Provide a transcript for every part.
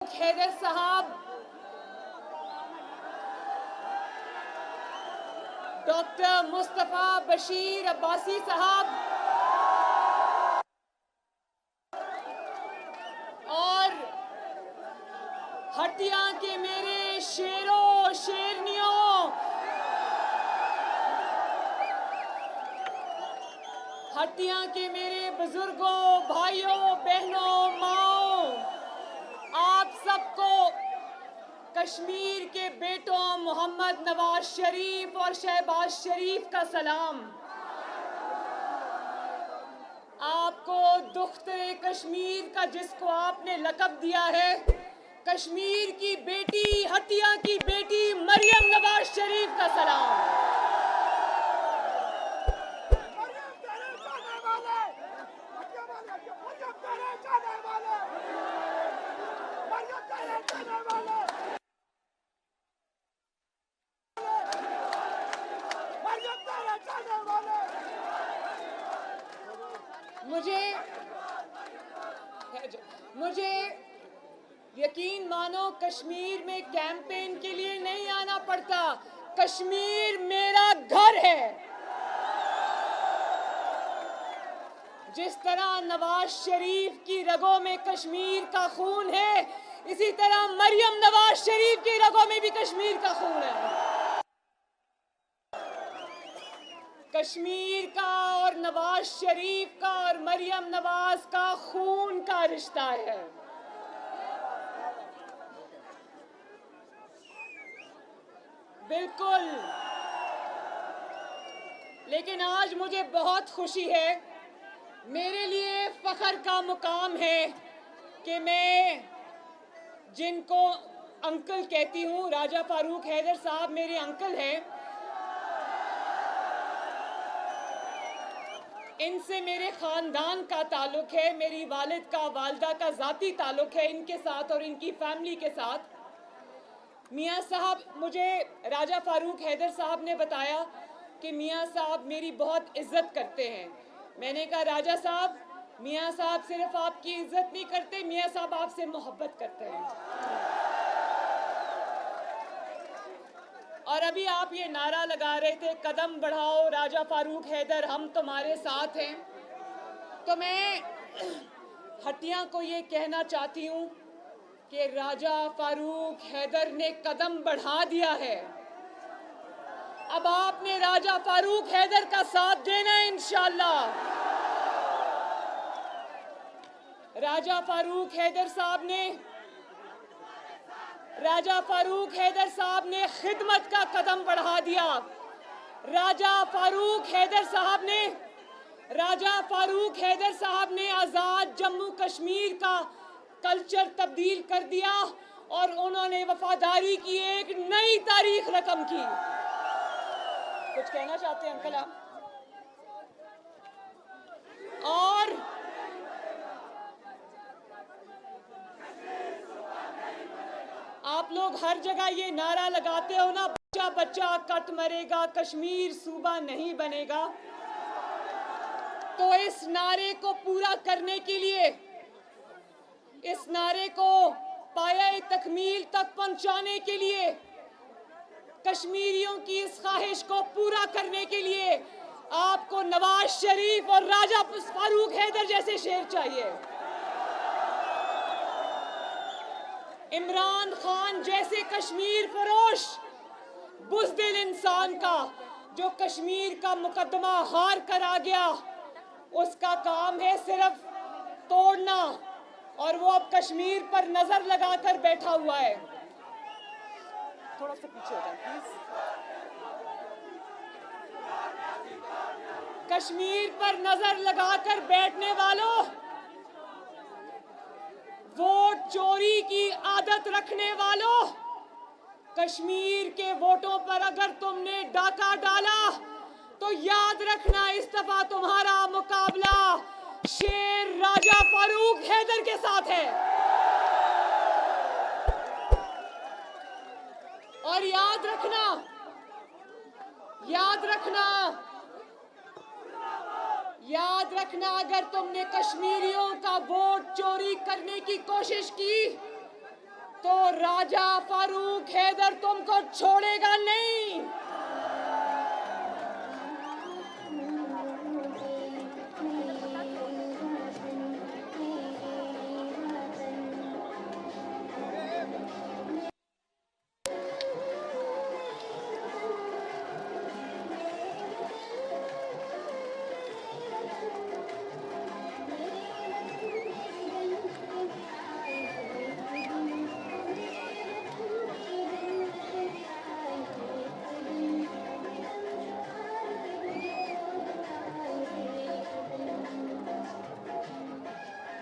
हैदर साहब, डॉक्टर मुस्तफा बशीर अब्बासी साहब और हटिया के मेरे शेरों शेरनियों, हटिया के मेरे बुजुर्गों, भाइयों, बहनों, माओ, आप सबको कश्मीर के बेटों मोहम्मद नवाज शरीफ और शहबाज शरीफ का सलाम। आपको दुख्तरे कश्मीर का, जिसको आपने लक़ब दिया है, कश्मीर की बेटी, हटिया की बेटी मरियम नवाज शरीफ का सलाम। मुझे यकीन मानो, कश्मीर में कैंपेन के लिए नहीं आना पड़ता। कश्मीर मेरा घर है। जिस तरह नवाज शरीफ की रगों में कश्मीर का खून है, इसी तरह मरियम नवाज शरीफ की रगों में भी कश्मीर का खून है। कश्मीर का और नवाज शरीफ का और मरियम नवाज का खून का रिश्ता है। बिल्कुल। लेकिन आज मुझे बहुत खुशी है, मेरे लिए फख्र का मुकाम है कि मैं जिनको अंकल कहती हूँ, राजा फारूक हैदर साहब मेरे अंकल हैं, इनसे मेरे ख़ानदान का ताल्लुक़ है, मेरी वालिद का, वालदा का ज़ाती ताल्लुक़ है इनके साथ और इनकी फैमिली के साथ। मियाँ साहब, मुझे राजा फारूक हैदर साहब ने बताया कि मियाँ साहब मेरी बहुत इज़्ज़त करते हैं। मैंने कहा, राजा साहब, मियाँ साहब सिर्फ आपकी इज़्ज़त नहीं करते, मियाँ साहब आपसे मोहब्बत करते हैं। और अभी आप ये नारा लगा रहे थे, कदम बढ़ाओ राजा फारूक हैदर, हम तुम्हारे साथ हैं। तो मैं हटिया को ये कहना चाहती हूँ कि राजा फारूक हैदर ने कदम बढ़ा दिया है। अब आपने राजा फारूक हैदर का साथ देना है इंशाअल्लाह। राजा फारूक हैदर साहब ने खिदमत का कदम बढ़ा दिया। राजा फारूक हैदर साहब ने आज़ाद जम्मू कश्मीर का कल्चर तब्दील कर दिया और उन्होंने वफादारी की एक नई तारीख रकम की। कुछ कहना चाहते हैं अंकल आप? और आप लोग हर जगह ये नारा लगाते हो ना, बच्चा बच्चा कट मरेगा, कश्मीर सूबा नहीं बनेगा। तो इस नारे को पूरा करने के लिए, इस नारे को पाया तकमील तक पहुंचाने के लिए, कश्मीरियों की इस ख्वाहिश को पूरा करने के लिए आपको नवाज शरीफ और राजा फारूक हैदर जैसे शेर चाहिए। इमरान खान जैसे कश्मीर फरोश बुज़दिल इंसान का, जो कश्मीर का मुकदमा हार कर आ गया, उसका काम है सिर्फ तोड़ना, और वो अब कश्मीर पर नजर लगाकर बैठा हुआ है। थोड़ा सा पीछे हो जाए प्लीज। कश्मीर पर नजर लगाकर बैठने वालों, वोट चोरी की आदत रखने वालों, कश्मीर के वोटों पर अगर तुमने डाका डाला तो याद रखना, इस दफा तुम्हारा मुकाबला शेर राजा फारूक हैदर के साथ है। और याद रखना, अगर तुमने कश्मीरियों का वोट चोरी करने की कोशिश की राजा फारूक हैदर तुमको छोड़ेगा नहीं।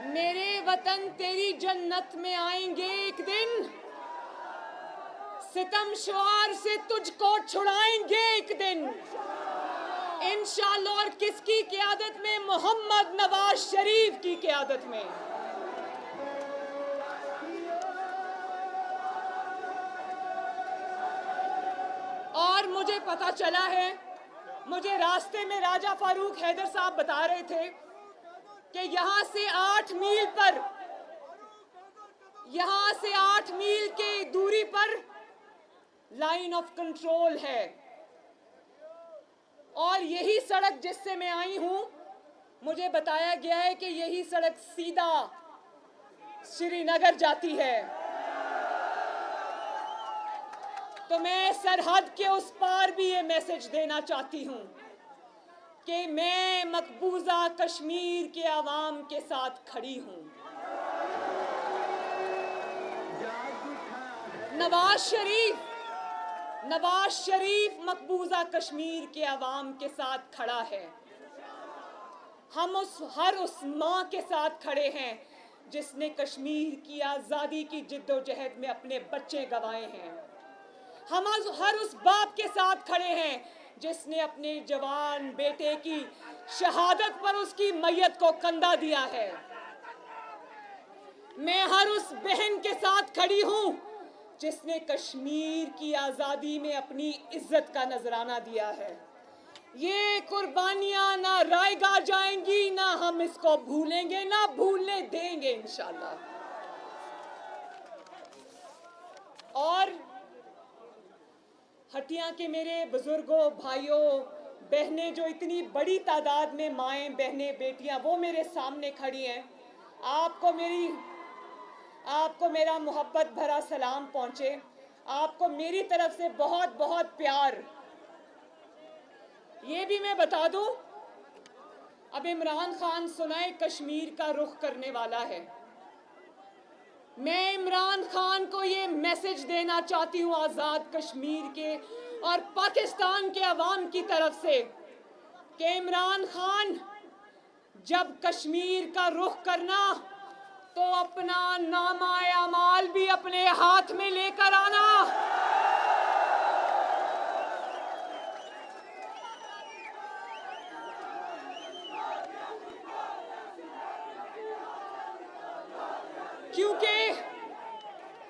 मेरे वतन तेरी जन्नत में आएंगे एक दिन, सितम शुआर से तुझको छुड़ाएंगे एक दिन इंशाअल्लाह। और किसकी क़यादत में? मोहम्मद नवाज शरीफ की क़यादत में। और मुझे पता चला है, मुझे रास्ते में राजा फारूक हैदर साहब बता रहे थे कि यहाँ से 8 मील की दूरी पर लाइन ऑफ कंट्रोल है। और यही सड़क जिससे मैं आई हूं, मुझे बताया गया है कि यही सड़क सीधा श्रीनगर जाती है। तो मैं सरहद के उस पार भी ये मैसेज देना चाहती हूं कि मैं मकबूजा कश्मीर के आवाम के साथ खड़ी हूं। नवाज शरीफ मकबूजा कश्मीर के आवाम के साथ खड़ा है। हम हर उस माँ के साथ खड़े हैं जिसने कश्मीर की आज़ादी की जिद्दोजहद में अपने बच्चे गंवाए हैं। हम हर उस बाप के साथ खड़े हैं जिसने अपने जवान बेटे की शहादत पर उसकी मैयत को कंधा दिया है। मैं हर उस बहन के साथ खड़ी हूं जिसने कश्मीर की आज़ादी में अपनी इज्जत का नजराना दिया है। ये कुर्बानियां ना रायगा जाएंगी, ना हम इसको भूलेंगे, ना भूलने देंगे इंशाअल्लाह। और हटिया के मेरे बुजुर्गों, भाइयों, बहनें, जो इतनी बड़ी तादाद में माएँ, बहनें, बेटियां वो मेरे सामने खड़ी हैं, आपको मेरा मोहब्बत भरा सलाम पहुंचे। आपको मेरी तरफ से बहुत बहुत प्यार। ये भी मैं बता दूं, अब इमरान खान सुनाए कश्मीर का रुख करने वाला है। मैं इमरान खान को ये मैसेज देना चाहती हूँ आज़ाद कश्मीर के और पाकिस्तान के अवाम की तरफ से कि इमरान खान, जब कश्मीर का रुख करना तो अपना नामा अमाल भी अपने हाथ में लेकर आना।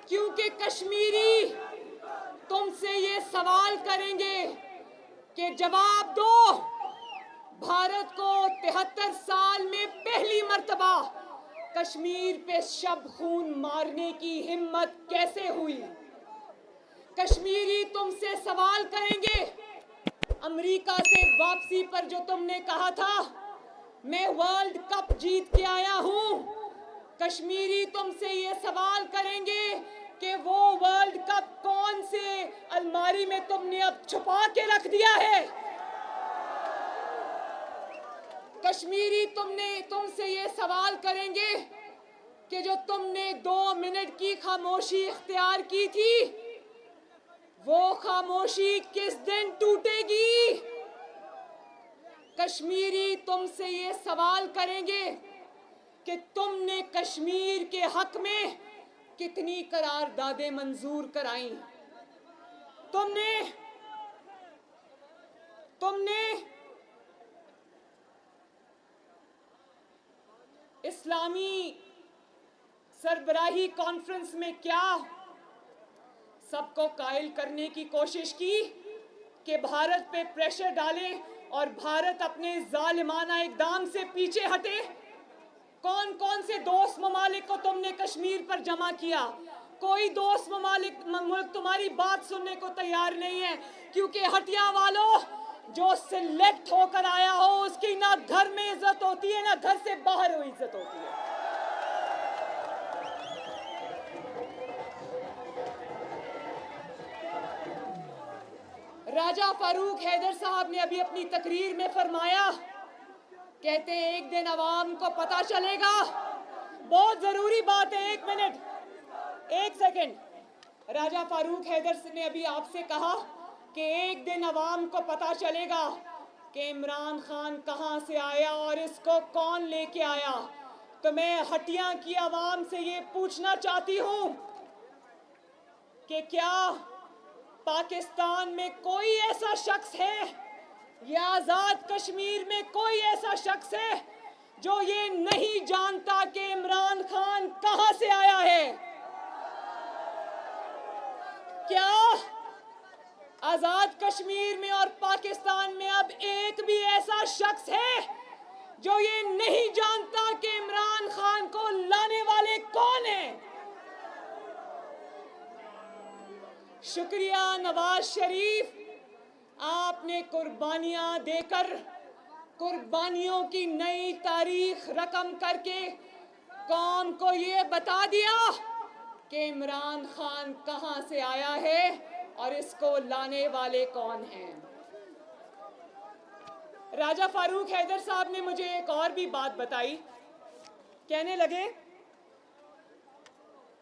क्योंकि कश्मीरी तुमसे ये सवाल करेंगे कि जवाब दो, भारत को 73 साल में पहली मर्तबा कश्मीर पे शब खून मारने की हिम्मत कैसे हुई। कश्मीरी तुमसे सवाल करेंगे, अमेरिका से वापसी पर जो तुमने कहा था मैं वर्ल्ड कप जीत के आया हूं, कश्मीरी तुमसे ये सवाल करेंगे कि वो वर्ल्ड कप कौन से अलमारी में तुमने अब छुपा के रख दिया है। कश्मीरी तुमसे ये सवाल करेंगे कि जो तुमने 2 मिनट की खामोशी इख्तियार की थी, वो खामोशी किस दिन टूटेगी। कश्मीरी तुमसे ये सवाल करेंगे कि तुमने कश्मीर के हक में कितनी करारदादें मंजूर कराई। तुमने इस्लामी सरबराही कॉन्फ्रेंस में क्या सबको कायल करने की कोशिश की कि भारत पे प्रेशर डालें और भारत अपने जालिमाना इक़दाम से पीछे हटे। कौन कौन से दोस्त ममालिक को तुमने कश्मीर पर जमा किया, کوئی دوست ملک تمہاری بات سننے کو تیار نہیں ہے، کیونکہ ہٹیا والوں جو سلیکٹ ہو کر آیا ہو اس کی نہ گھر میں عزت ہوتی ہے نہ گھر سے باہر ہوئی عزت ہوتی ہے۔ راجہ فاروق حیدر صاحب نے ابھی اپنی تقریر میں فرمایا، کہتے ہیں ایک دن عوام کو پتہ چلے گا۔ بہت ضروری بات ہے، ایک منٹ، ایک سیکنڈ۔ راجہ فاروق حیدر نے ابھی آپ سے کہا کہ ایک دن عوام کو پتہ چلے گا کہ عمران خان کہاں سے آیا اور اس کو کون لے کے آیا۔ تو میں ہٹیا کی عوام سے یہ پوچھنا چاہتی ہوں کہ کیا پاکستان میں کوئی ایسا شخص ہے یا آزاد کشمیر میں کوئی ایسا شخص ہے جو یہ نہیں جانتا کہ عمران خان کہاں سے آیا ہے؟ کیا آزاد کشمیر میں اور پاکستان میں اب ایک بھی ایسا شخص ہے جو یہ نہیں جانتا کہ عمران خان کو لانے والے کون ہیں؟ شکریہ نواز شریف، آپ نے قربانیاں دے کر قربانیوں کی نئی تاریخ رقم کر کے قوم کو یہ بتا دیا کہ عمران خان کہاں سے آیا ہے اور اس کو لانے والے کون ہیں۔ راجہ فاروق حیدر صاحب نے مجھے ایک اور بھی بات بتائی، کہنے لگے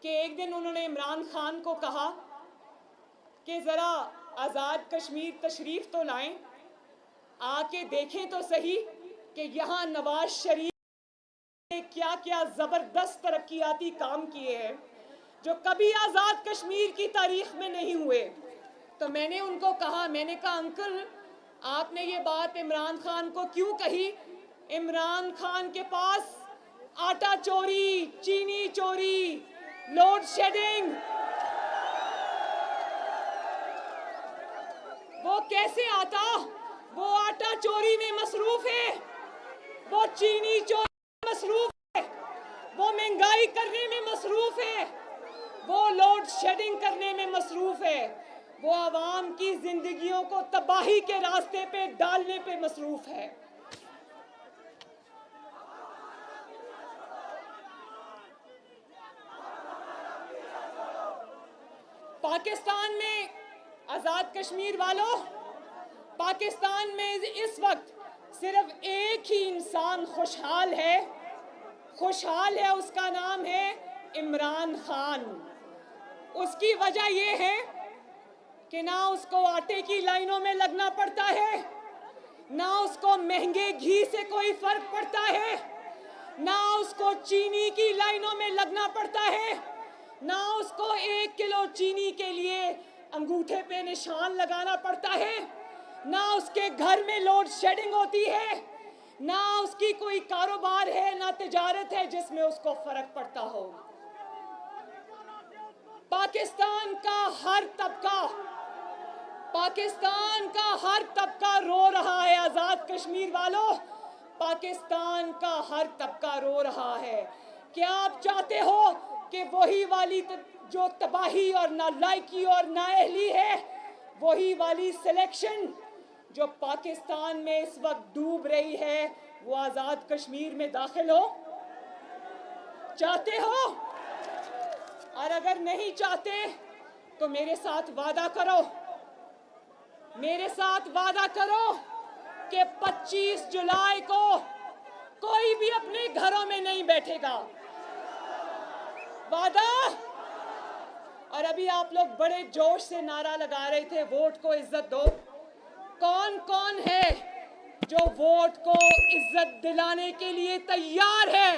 کہ ایک دن انہوں نے عمران خان کو کہا کہ ذرا آزاد کشمیر تشریف تو لائیں، آ کے دیکھیں تو صحیح کہ یہاں نواز شریف نے کیا کیا زبردست ترقیاتی کام کیے ہیں جو کبھی آزاد کشمیر کی تاریخ میں نہیں ہوئے۔ تو میں نے ان کو کہا، میں نے کہا انکل آپ نے یہ بات عمران خان کو کیوں کہی؟ عمران خان کے پاس آٹا چوری، چینی چوری، لوڈ شیڈنگ، وہ کیسے آتا؟ وہ آٹا چوری میں مصروف ہے، وہ چینی چوری میں مصروف ہے، وہ مہنگائی کرنے میں مصروف ہے، وہ لوڈ شیڈنگ کرنے میں مصروف ہے، وہ عوام کی زندگیوں کو تباہی کے راستے پہ ڈالنے پہ مصروف ہے۔ پاکستان میں آزاد کشمیر والوں، پاکستان میں اس وقت صرف ایک ہی انسان خوشحال ہے، اس کا نام ہے عمران خان۔ اس کی وجہ یہ ہے کہ نہ اس کو آٹے کی لائنوں میں لگنا پڑتا ہے، نہ اس کو مہنگے گھی سے کوئی فرق پڑتا ہے، نہ اس کو چینی کی لائنوں میں لگنا پڑتا ہے، نہ اس کو 1 کلو چینی کے لیے انگوٹھے پہ نشان لگانا پڑتا ہے، نہ اس کے گھر میں لوڈ شیڈنگ ہوتی ہے، نہ اس کی کوئی کاروبار ہے، نہ تجارت ہے جس میں اس کو فرق پڑتا ہو۔ پاکستان کا ہر طبقہ رو رہا ہے، آزاد کشمیر والوں، پاکستان کا ہر طبقہ رو رہا ہے۔ کیا آپ چاہتے ہو کہ وہی والی جو تباہی اور نالائکی اور نااہلی ہے، وہی والی سلیکشن جو پاکستان میں اس وقت ڈوب رہی ہے، وہ آزاد کشمیر میں داخل ہو؟ چاہتے ہو؟ اور اگر نہیں چاہتے تو میرے ساتھ وعدہ کرو، کہ 25 جولائی کو کوئی بھی اپنے گھروں میں نہیں بیٹھے گا۔ وعدہ؟ اور ابھی آپ لوگ بڑے جوش سے نعرہ لگا رہے تھے ووٹ کو عزت دو۔ کون ہے جو ووٹ کو عزت دلانے کے لیے تیار ہے؟